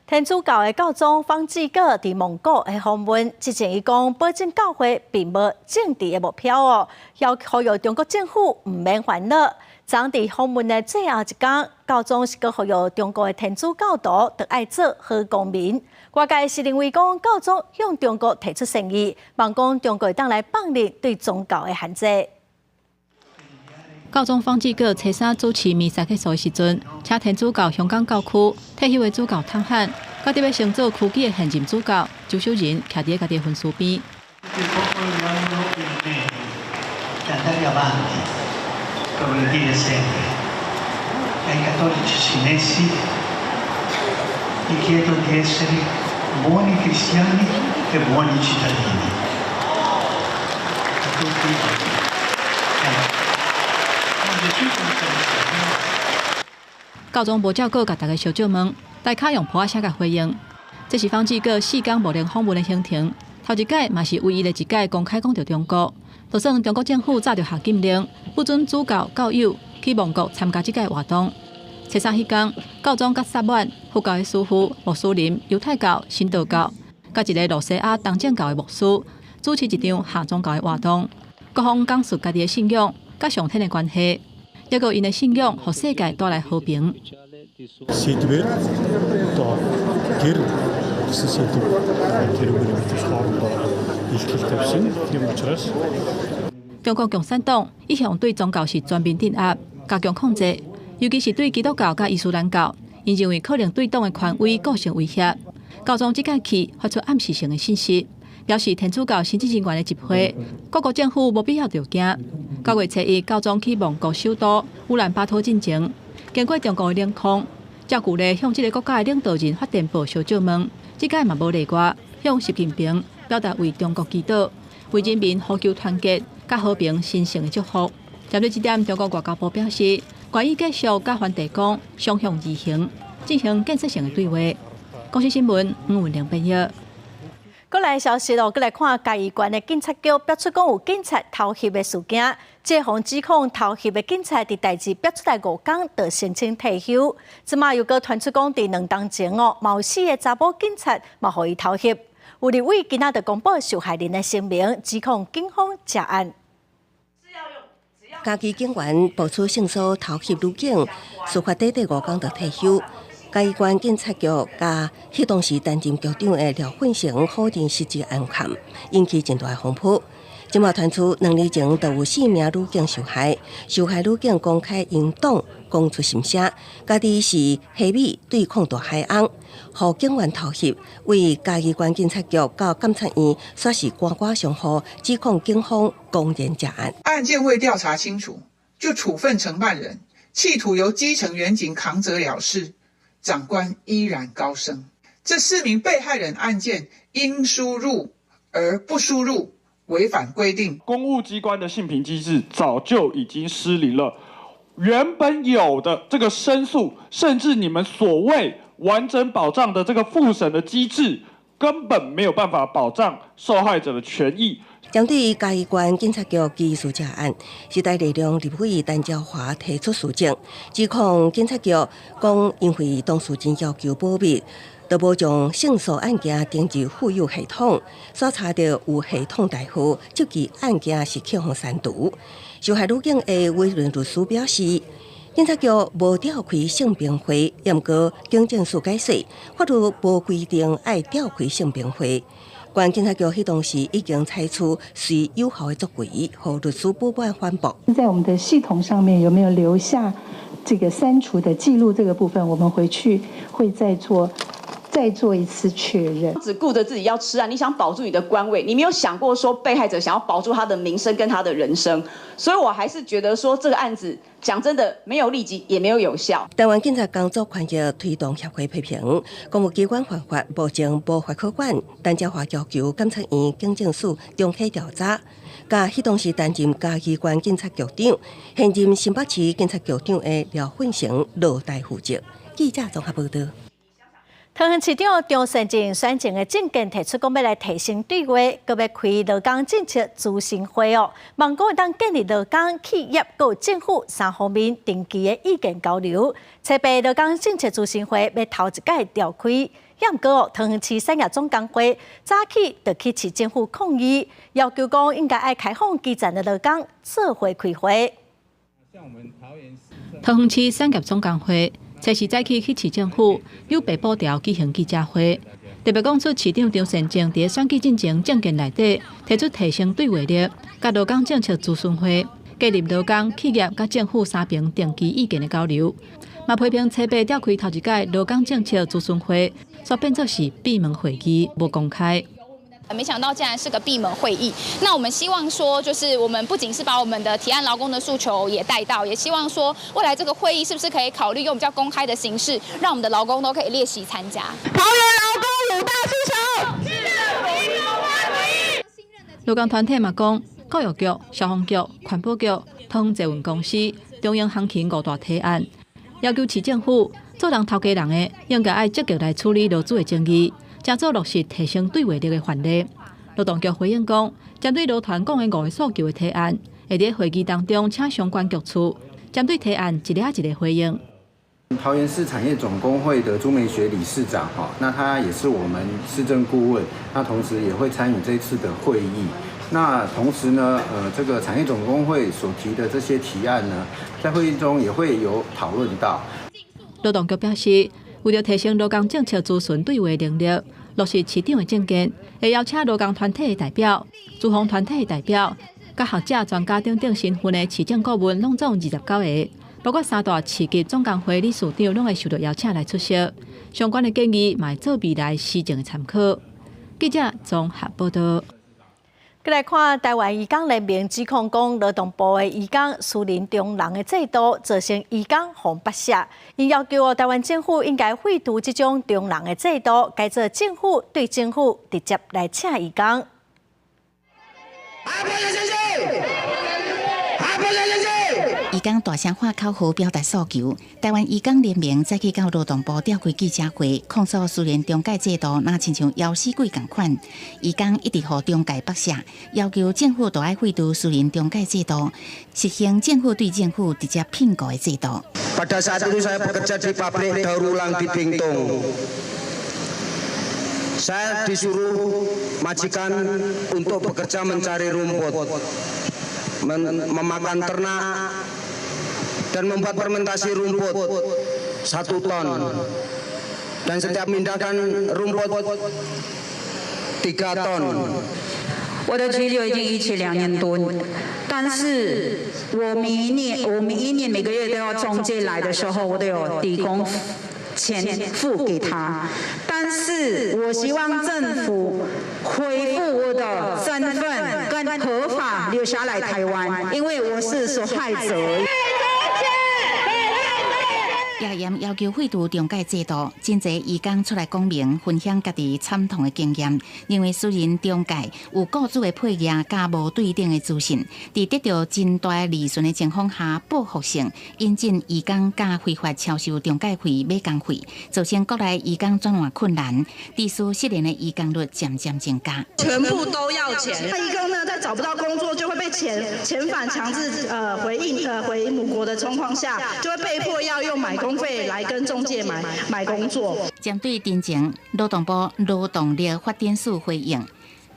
天主教的教宗方济各伫蒙古的访问，之前伊讲保证教会并无政治的目标哦，要呼吁中国政府唔免烦恼。昨伫访问的最后一天，教宗是个呼吁中国的天主教徒得爱做好公民。外界是认为讲教宗向中国提出善意，望讲中国会当来放弃对宗教的限制。教宗方济各初三主持弥撒结束的时阵，请天主教香港教区退休的主教汤汉，甲特别升做区级的现任主教周守仁，徛伫家己分书边。教宗无照顾，甲大家小酒问，大卡用普仔写甲回应。这是方济各4天无连访问的行程，头一届嘛是唯一的一届公开讲到中国。就算中国政府早就下禁令，不准主教、教友去蒙古参加这届活动。初三迄天，教宗甲萨满、佛教的师傅、穆斯林、犹太教、新道教，甲一个罗西亚东正教的牧师，主持一场下宗教的活动。各方讲述家己的信仰甲上天的关系。要个因的信仰，互世界带来和平。中国共产党一向对宗教是全面镇压、加强控制，尤其是对基督教甲伊斯兰教，因认为可能对党的权威构成威胁。教宗即届起发出暗示性的信息，表示天主教神职人员的集会，各国政府无必要着惊。9月初1，教宗去蒙古首都乌兰巴托进前，经过中国的领空，照旧咧向这个国家的领导人发电报小借问，这届嘛无例外，向习近平表达为中国祈祷、为人民呼求团结、甲和平新生的祝福。针对这点，中国外交部表示，愿意继续甲梵蒂冈双向而行，进行建设性的对话。公司新闻吴文玲编译。过来消息咯，过来看嘉义县的警察局标出讲有警察偷袭的事件，这项指控偷袭的警察伫代志标出来5天，就申请退休。即马又搁传出讲伫2天前哦，某4个查甫警察嘛互伊偷袭。有立委今仔就公布受害人的声明，指控警方涉案。嘉义警员爆出性骚偷袭女警，事发第5天就退休。嘉义县警察局甲迄当时担任局长的廖焕成否认实质案件，引起真大风波。即马传出2年前就有4名女警受害，受害女警公开因党讲出心声，家己是黑米对抗大海翁，互警员偷袭，为嘉义县警察局到监察院说是官官相护，指控警方公然假案。案件未调查清楚就处分承办人，企图由基层员警扛责了事。长官依然高升，这4名被害人案件应输入而不输入，违反规定。公务机关的性平机制早就已经失灵了，原本有的这个申诉，甚至你们所谓完整保障的这个复审的机制，根本没有办法保障受害者的权益。针对嘉义县警察局疑似假案，时代力量立委陈昭华提出诉证，指控警察局讲因为当事人要求保密，就无将胜诉案件登入富有系统，所查到有系统大户，这起案件是去互删除。受害女警的委任律师表示，警察局无召开性平会，严过警政署解释，法律无规定爱召开性平会。县警察局迄当时已经采取最有效的作为，和律师不断反驳。在我们的系统上面有没有留下这个删除的记录？这个部分我们回去会再做一次确认。只顾着自己要吃啊，你想保住你的官位，你没有想过说被害者想要保住他的名声跟他的人生，所以我还是觉得说这个案子讲真的没有立即也没有有效。台湾警察工作权益推动协会批评，公务机关犯法目前无法可管，陈昭华要求监察院、警政署重启调查。甲迄当时担任嘉义县警察局长、现任新北市警察局长的廖焕成落台负责。记者综合报道。桃园市长张善政选前的政见提出讲要来提升对话，搁要开劳工政策咨询会哦，望讲会当建立劳工、企业、搁政府3方面定期的意见交流。设备劳工政策咨询会要头一届召开，也毋过哦，桃园市产业总工会早起就去市政府抗议，要求讲应该爱开放基层的劳工做会开会。桃园市产业总工会初时早起去市政府有被保调举行记者会，特别讲出市长张善政伫选举进程政见内底提出提升对话力，甲劳工政策咨询会，建立劳工、企业甲政府3边定期意见的交流。嘛批评初八召开头一届劳工政策咨询会，所变作是闭门会议，无公开。没想到竟然是个闭门会议。那我们希望说，就是我们不仅是把我们的提案劳工的诉求也带到，也希望说未来这个会议是不是可以考虑用比较公开的形式，让我们的劳工都可以列席参加。桃园劳工5大诉求，劳工团体嘛讲，教育局、消防局、环保局、桃园捷运公司、中央航勤5大提案，要求市政府做人头家人的，应该爱积极来处理劳资的争议。加做落实提升对话力的范例。劳动局回应讲，针对劳团讲的5个诉求的提案，会在会议当中请相关局处针对提案一个一个回应。桃园市产业总工会的朱美雪理事长那他也是我们市政顾问，那同时也会参与这次的会议。那同时呢，这个产业总工会所提的这些提案呢，在会议中也会有讨论到。劳动局表示，为了提升劳工政策咨询对话能力，落实市长的政见，会邀请劳工团体的代表、资方团体的代表、甲学者、专家等等身份的市政顾问，拢总29个，包括3大市级总工会理事长，拢会受到邀请来出席。相关的建议，嘛会做未来施政的参考。记者综合报道。再来看台湾渔港联盟指控讲，劳动部的渔港私人中人的制度造成渔港红白社，因要求台湾政府应该废除这种中人的制度，改做政府对政府直接来请渔港。渔港大声喊口号表达诉求，台湾渔港联盟再去到劳动部召开记者会，控诉私人中介制度若亲像枵死鬼共款。渔港一直互中介绑架，要求政府都要废除私人中介制度，实行政府对政府直接聘雇的制度。Pada saat itu saya bekerja di pabrik daur ulang di Bintong. Saya disuruh majikan untuk bekerja mencari rumput, memakan ternak, dan membuat fermentasi rumput 1 ton. Dan setiap memindahkan rumput 3 ton. 我的期就已经1.2年多，但是我每一年每个月都要中介来的时候，我都有提供钱付给他，但是我希望政府恢复我的身份跟合法留下来台湾，因为我是受害者。也严要求废除中介制度，真侪渔港出来讲明，分享家己惨痛的经验，认为私人中介有雇主的配额加无对等的资讯，在得到真大利润的情况下，报复性引进渔港加非法超收中介费、买工费，造成国内渔港转换困难，地区失联的渔港率渐渐增加。全部都要钱，那渔工呢，在找不到工作就会被遣返强制回母国的情况下，就会被迫要用买工费来跟中介买工作。针对真情，劳动部劳动力发展署回应，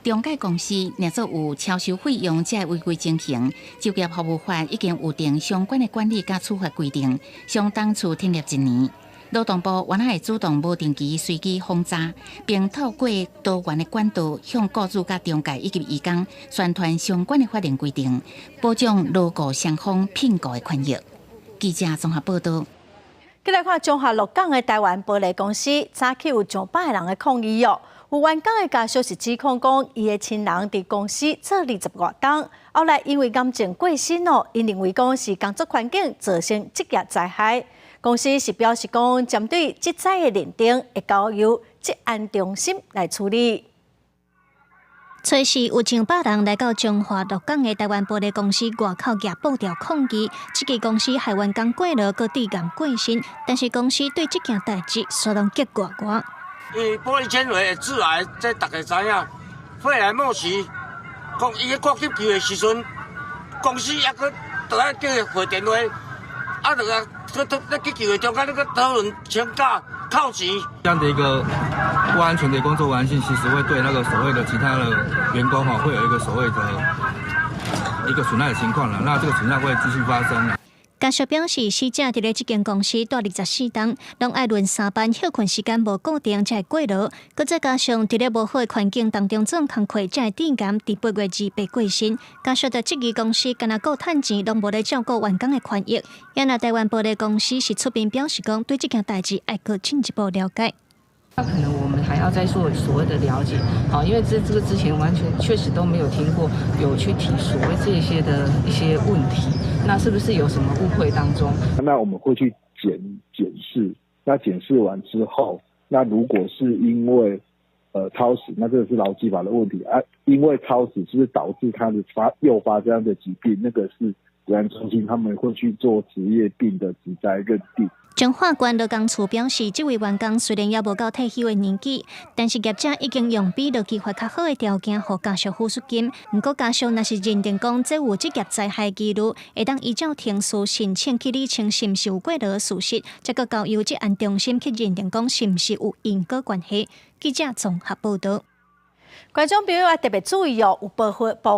中介公司若做有超收费用才违规情形，就业服务法已经有定相关的管理甲处罚规定，相当处停业1年。劳动部原来会主动无定期随机轰炸，并透过多元的管道向雇主甲中介以及渔港宣传相关的法令规定，保障劳雇双方聘雇的权益。记者综合报道。再来看中华鹿港的台湾玻璃公司，早起有上百人的抗议哦。有员工的家属是指控讲，伊的亲人伫公司做20多年，后来因为癌症过身哦，因认为讲是工作环境造成职业灾害。公司是表示讲，针对职灾的认定，会交由职安中心来处理。初时有上百人来到中华鹿港的台湾玻璃公司外口举布条抗议，这家公司害员工过劳，佮致癌过身，但是公司对这件代志相当结果外。因为玻璃纤维会致癌，这大家知影。肺癌末期，讲伊咧国急救的时阵，公司还佫倒来叫伊回电话，啊，就在急救的中间，佫讨论请假扣钱。这样的一个不安全的工作环境，其实会对那个所谓的其他的员工会有一个所谓的一个损害的情况了。那这个损害会继续发生了。家属表示，死者伫咧这间公司待24天，拢爱轮3班休困时间无固定，才会过劳。佮再加上伫咧无好的环境当中做工课，才会致癌。伫8月2日过身，家属就质疑公司干那够趁钱，拢无咧照顾员工的权益。也那台湾玻璃公司是出面表示讲，对这件代志爱搁进一步了解。那可能我们还要再做所谓的了解，好，因为这个之前完全确实都没有听过有去提所谓这些的一些问题，那是不是有什么误会当中？那我们会去检视，那检视完之后，那如果是因为超时，那这个是劳基法的问题啊，因为超时是不是导致他的诱发这样的疾病，那个是国安中心他们会去做职业病的职灾认定。中华关劳工处表示，这位员工虽然也无到退休的年纪，但是业者已经用比劳基法较好的条件，互家属抚恤金。不过家属若是认定讲这有职业灾害记录，会当依照庭事申请去厘清是毋是有过劳的事实，再个交由职安中心去认定讲是毋是有因果关系。记者综合报道。观众朋友要特别注意哦，有部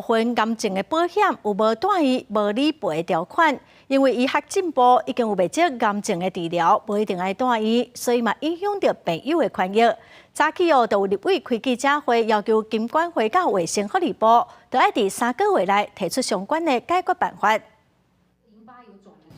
分癌症的保险有无带伊无理赔的条款，因为医学进步已经有未接癌症的治疗，无一定爱带伊，所以嘛影响到朋友的权益。早起哦，就有立委开记者会，要求金管会甲卫生福利部，都要伫3个月内提出相关的解决办法。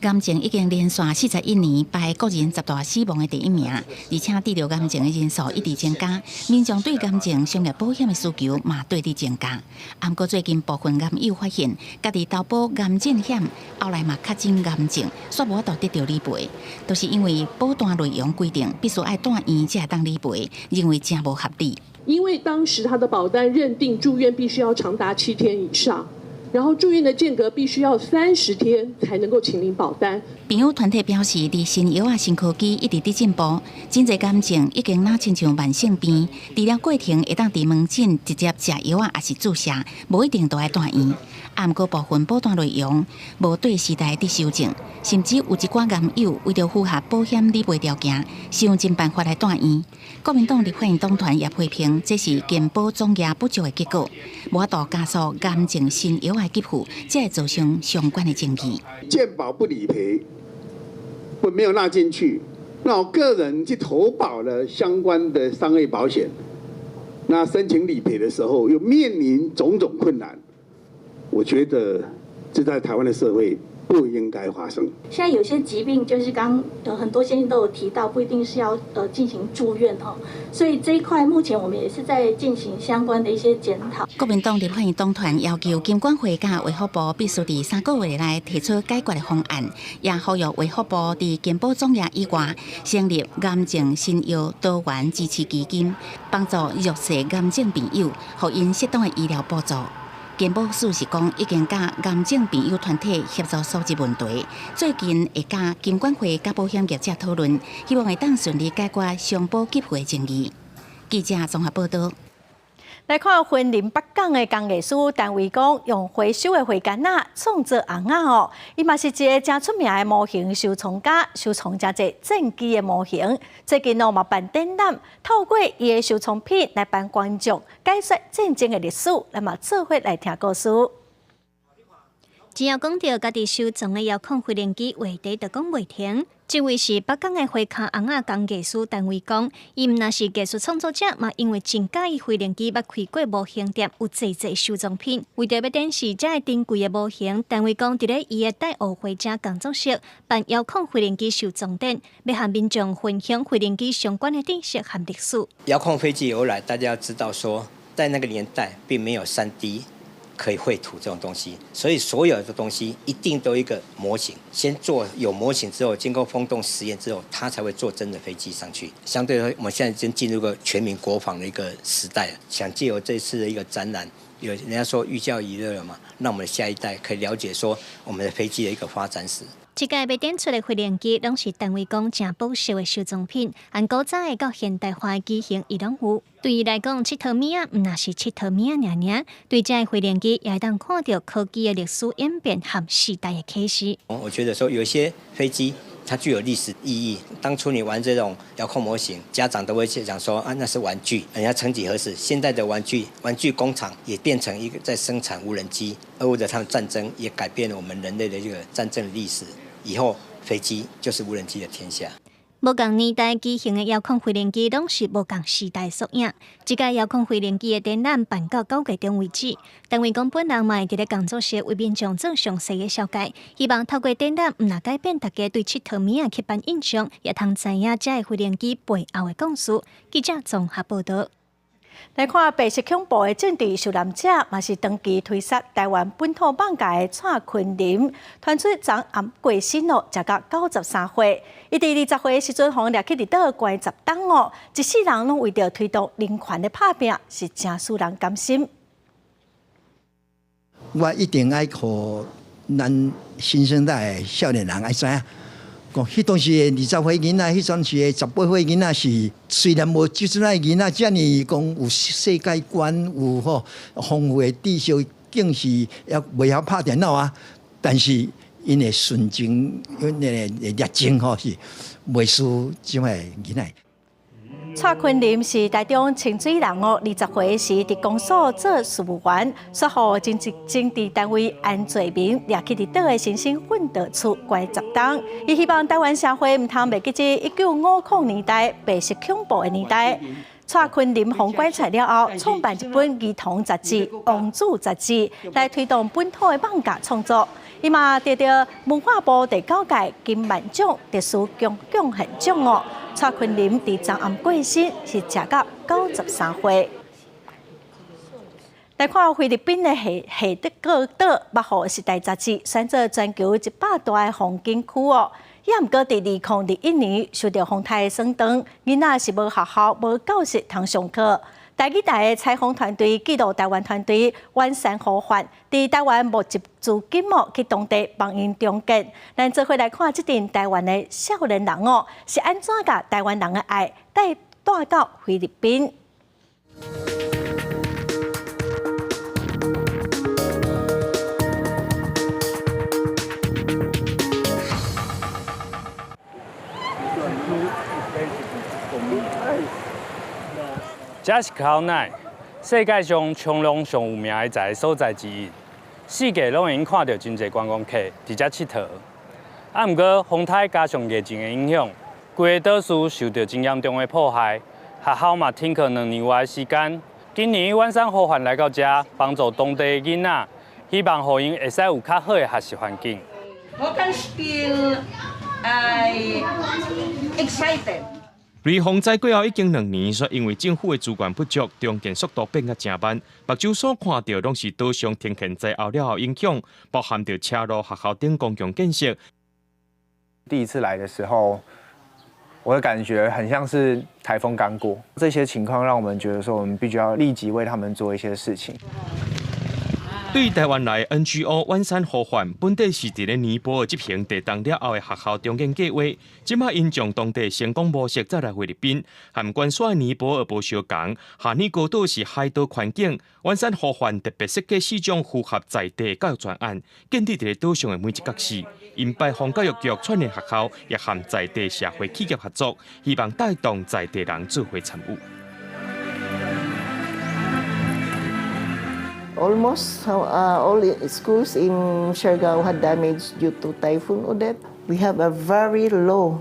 癌症已经连续41年排国人10大死亡的第1名，而且治疗癌症的人数一直增加，民众对癌症商业保险的需求嘛对伫增加。不过最近部分癌友发现，家己投保癌症险，后来嘛确诊癌症，却无法度得到理赔，都是因为保单内容规定必须要住院才当理赔，认为真无合理。因为当时他的保单认定住院必须要长达7天以上。然后住院的间隔必须要30天才能够请领保单。病友团体表示，伫新药新科技一直伫进步，真侪癌症已经若亲像慢性病，治疗过程会当伫门诊直接食药还是注射，无一定都要住院。不过部分保单内容无对时代伫修正，甚至有一寡癌友为着符合保险理赔条件，使用尽办法来住院。国民党立法院党团也批评，这是健保总额不足的结果，无法度加速癌症新药的给付，才会造成相关的争议。健保不理赔，没有纳进去，那我个人去投保了相关的商业保险，那申请理赔的时候又面临种种困难，我觉得这在台湾的社会不应该发生。现在有些疾病就是很多先生都有提到，不一定是要进行住院哈，所以这一块目前我们也是在进行相关的一些检讨。国民党立法院党团要求金管会甲卫福部必须伫3个月内提出解决的方案，也呼吁卫福部伫健保总额以外成立癌症新药多元支持基金，帮助弱势癌症病友，予因适当的医疗补助。健保署是讲，已经甲癌症病友团体协助收集问题，最近会甲金管会甲保险业者讨论，希望会当顺利解决商保给付的争议。记者综合报道。来看云林北港的工艺师单位讲，用回收的回甘仔创作红仔哦，伊嘛是一个真出名的模型收藏家，收藏真侪战机的模型。最近嘛办展览，透过伊的收藏品来帮观众解说战争的历史，来嘛做伙来听故事。只要讲到家己收藏的遥控飞行机，话题就讲袂停。这位是北港的花卡红仔工艺师单位讲，伊毋若是艺术创作者，嘛因为真介意飞行机，捌开过模型店，有侪收藏品。为着要展示这珍贵的模型，单位讲伫咧伊的带学会者工作室办遥控飞行机收藏展，要和民众分享飞行机相关的知识和历史。遥控飞机由来，大家要知道说，在那个年代并没有3D。可以绘图这种东西，所以所有的东西一定都有一个模型，先做有模型之后，经过风洞实验之后，它才会做真的飞机上去。相对来说，我们现在已经进入个全民国防的一个时代了。想借由这次的一个展览，有人家说寓教于乐了嘛，让我们的下一代可以了解说我们的飞机的一个发展史。这届被展出的飞行机，拢是单位讲正保守的收藏品，按古早的到现代化的机型，伊拢有。对伊来讲，佚佗物仔毋若是佚佗物仔尔，对这飞行机也会当看到科技的历史演变和时代的启示。我觉得说有一些飞机。它具有历史意义。当初你玩这种遥控模型，家长都会讲说啊，那是玩具，人家曾几何时，现在的玩具工厂也变成一个在生产无人机，俄乌的他们战争也改变了我们人类的这个战争的历史。以后飞机就是无人机的天下。无共年代机型的遥控飞行机，拢是无共时代缩影。这届遥控飞行机的展览办到9月中为止。单位讲本人嘛会伫咧工作室为民众做详细的了解，希望透过展览，毋若改变大家对佚佗物仔刻板印象，也通知影这个飞行机背后的故事。记者综合报道。来看白色恐怖的政治受难者，嘛是长期推杀台湾本土绑架的蔡坤林，传出昨暗过身咯，才到93岁。伊伫20岁时阵，互掠去伫倒关10档哦，一世人拢为着推动人权的拍拼，是真使人甘心。我一定爱互咱新生代的少年人爱知影。迄当时的20岁囡仔，迄当时的18岁囡仔是虽然无即阵的囡仔遮尼讲有世界观，有丰富的知识，竟是也袂晓拍电脑啊。但是因的纯情，因的热情是袂输即个囡仔。蔡坤林是台中清水人哦，20岁时伫公所做事务员，随后政治单位按罪名掠去伫倒的新生训导处关10档。伊希望台湾社会毋通袂记这1950年代白色恐怖的年代。蔡坤林封关材了后，创办一本儿童杂志《王子杂志》，来推动本土的漫画创作。伊嘛得到文化部第9届金漫奖特殊贡献奖哦。蔡坤林伫昨暗过身，是食到93岁。来看菲律宾的夏德格岛8号时代杂志选做全球100大的风景区哦。也毋过，伫2021年受到风台的霜冻，囡仔是无学校、无教室通上课。台语台的采访团队记录台湾团队完善呼唤，伫台湾募集资金哦，去当地帮因中建。咱做伙来看这阵台湾的少年人哦，是安怎甲台湾人的爱带到菲律宾。这是考奈，世界上冲浪上有名的在所在之一，四界拢会用看到真侪观光客伫遮佚佗。啊，毋过风台加上疫情的影响，规个岛屿受到真严重的破坏，学校嘛停课2年外的时间。今年万山呼唤来到遮，帮助当地的囡仔，希望互因会使有较好的学习环境。我can still excited。雷洪灾过后已经2年，却因为政府的资源不足，重建速度变得真慢。目睭所看到拢是岛上停建灾后了后影响，包含着车路、学校等公共建设。第一次来的时候，我的感觉很像是台风刚过，这些情况让我们觉得说，我们必须要立即为他们做一些事情。对于台湾来 NGO 万山呼唤，本地是伫咧尼泊尔执行地动了后的学校重建计划。即马因将当地成功模式再来菲律宾，和关山的尼泊尔无相共。哈尼高岛是海岛环境，万山呼唤特别设计4种符合在地教育专案，建立伫岛上的每一角市。因拜访教育局串联学校，也和在地社会企业合作，希望带动在地人做伙参与。Almost all schools in Siargao had damaged due to Typhoon Odette. We have a very low,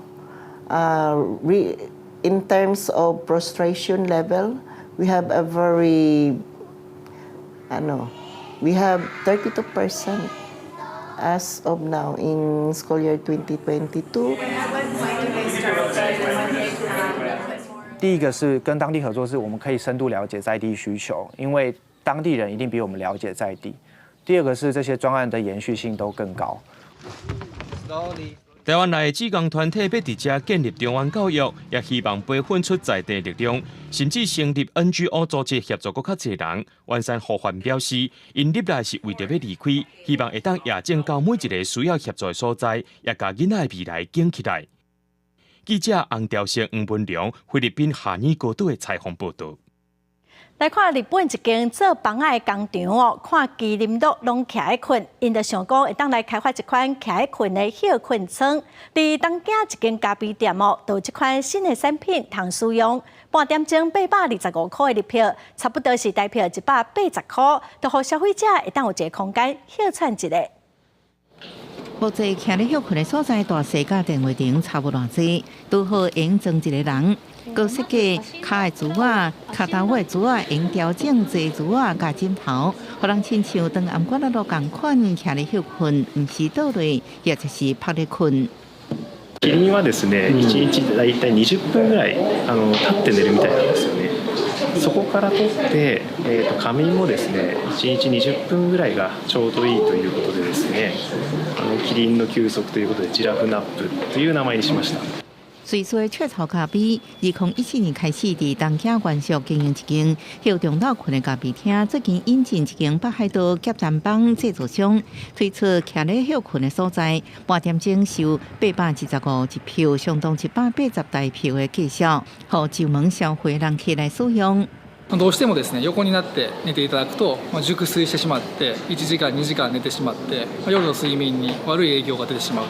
in terms of prostration level, we have a very, we have 32% as of now in school year 2022. 第一个是跟当地合作，是我们可以深度了解在地需求，因为当地人一定比我们了解在地。第二个是这些专案的延续性都更高。台湾内的志工团体要伫遮建立中原教育，也希望培训出在地力量，甚至成立 NGO 组织协助更较侪人。万山呼唤表示，因入来是为着要离开，希望会当夜证到每一个需要协助的所在，也甲囡仔的未来建起来。记者洪兆成、黄文良，菲律宾哈尼高岛的采访报道。来看日本一间做房仔的工厂哦，看麒麟鹿拢徛喺困，因就想讲会当来开发一款徛喺困的休困床。伫东京一间咖啡店哦，就这款新的产品通使用，半点钟825块的入票，差不多是台票180块，就互消费者会当有一个空间休喘一下。目前徛咧休困的所在，大小甲电话亭差不偌济，拄好用装一个人。高设计脚的珠啊、脚头的珠啊，用调整坐珠啊、甲枕头，互人亲像当暗角落共款徛咧休困，唔是倒落，也就是趴咧困。キリンはですね、1日だいたい20分ぐらい立って寝るみたいなんですよね。そこから取って、仮眠もですね、1日20分ぐらいがちょうどいいということでですね、キリンの休息ということでジラフナップという名前にしました。瑞穗雀巢咖啡，2017年开始伫东京原宿经营一间休中岛群的咖啡厅，最近引进一间北海道夹站帮制作商推出徛咧休困的所在，半点钟收825一票，相当180台票的计数，互上门消费人客来使用。どうしてもですね、横になって寝ていただくと、熟睡してしまって、1時間2時間寝てしまって、夜の睡眠に悪い影響が出てしまう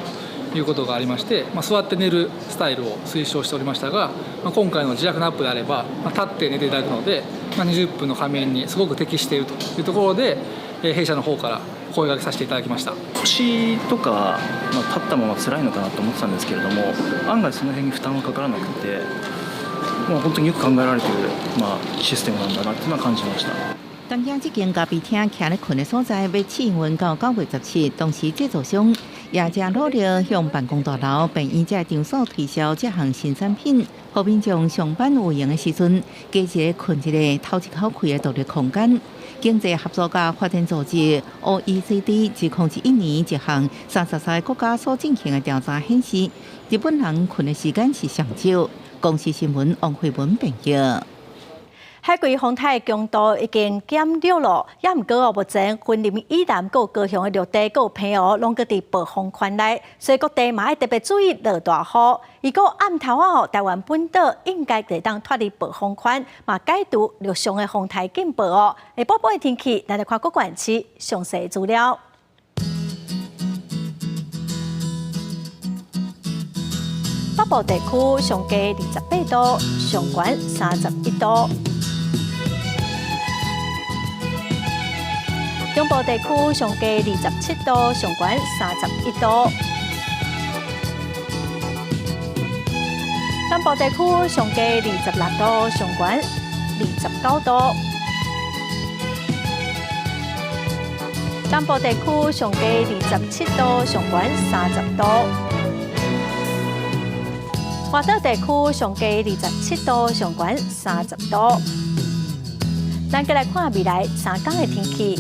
ということがありまして、座って寝るスタイルを推奨しておりましたが、今回の自宅ナップであれば、立って寝ていただくので、20分の仮眠にすごく適しているというところで、弊社の方から声掛けさせていただきました。腰とか、立ったまま辛いのかなと思ってたんですけれども、案外その辺に負担はかからなくて、本当によく考えられている、システムなんだなっていうのは感じました。东京这间咖啡厅徛咧困的所在，要试营运到9月17日，同时制造商也正努力向办公大楼、便衣这场所推销这项新产品，互民众上班有闲的时阵，加一个困一个、透一口气的独立空间。经济合作甲发展组织 OECD 自2011年一项33个国家所进行的调查显示，日本人困的时间是上少。公司新闻王慧文报道。海龟风台强度已经减弱了，也毋过目前云林以南、高雄的陆地、平湖，拢搁伫暴风圈内，所以各地嘛要特别注意落大雨。如果暗头台湾本岛应该会当脱离暴风圈，嘛解除陆上的风台警报哦。下晡的天气，咱来看各县市详细资料。北部地区上低28度，上悬31度。中部地区上低27度，上悬31度；南部地区上低26度，上悬29度；南部地区上低27度，上悬30度；华岛地区上低27度，上悬30度。咱再来看未来3天的天气。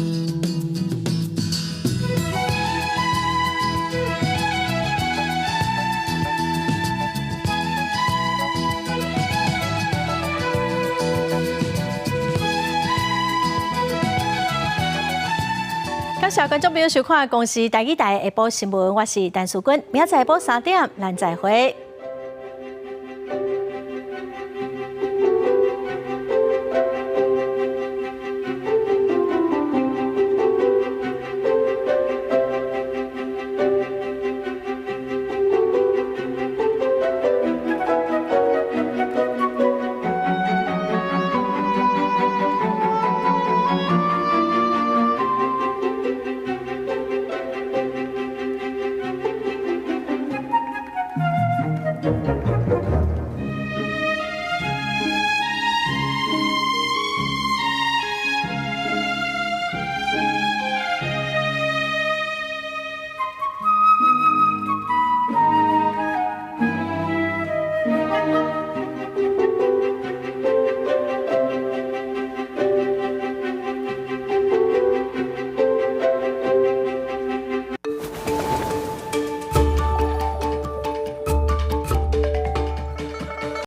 感谢观众朋友收看《公视台语台下晡新闻》，我是陈淑君，明仔载下晡3点，咱再会。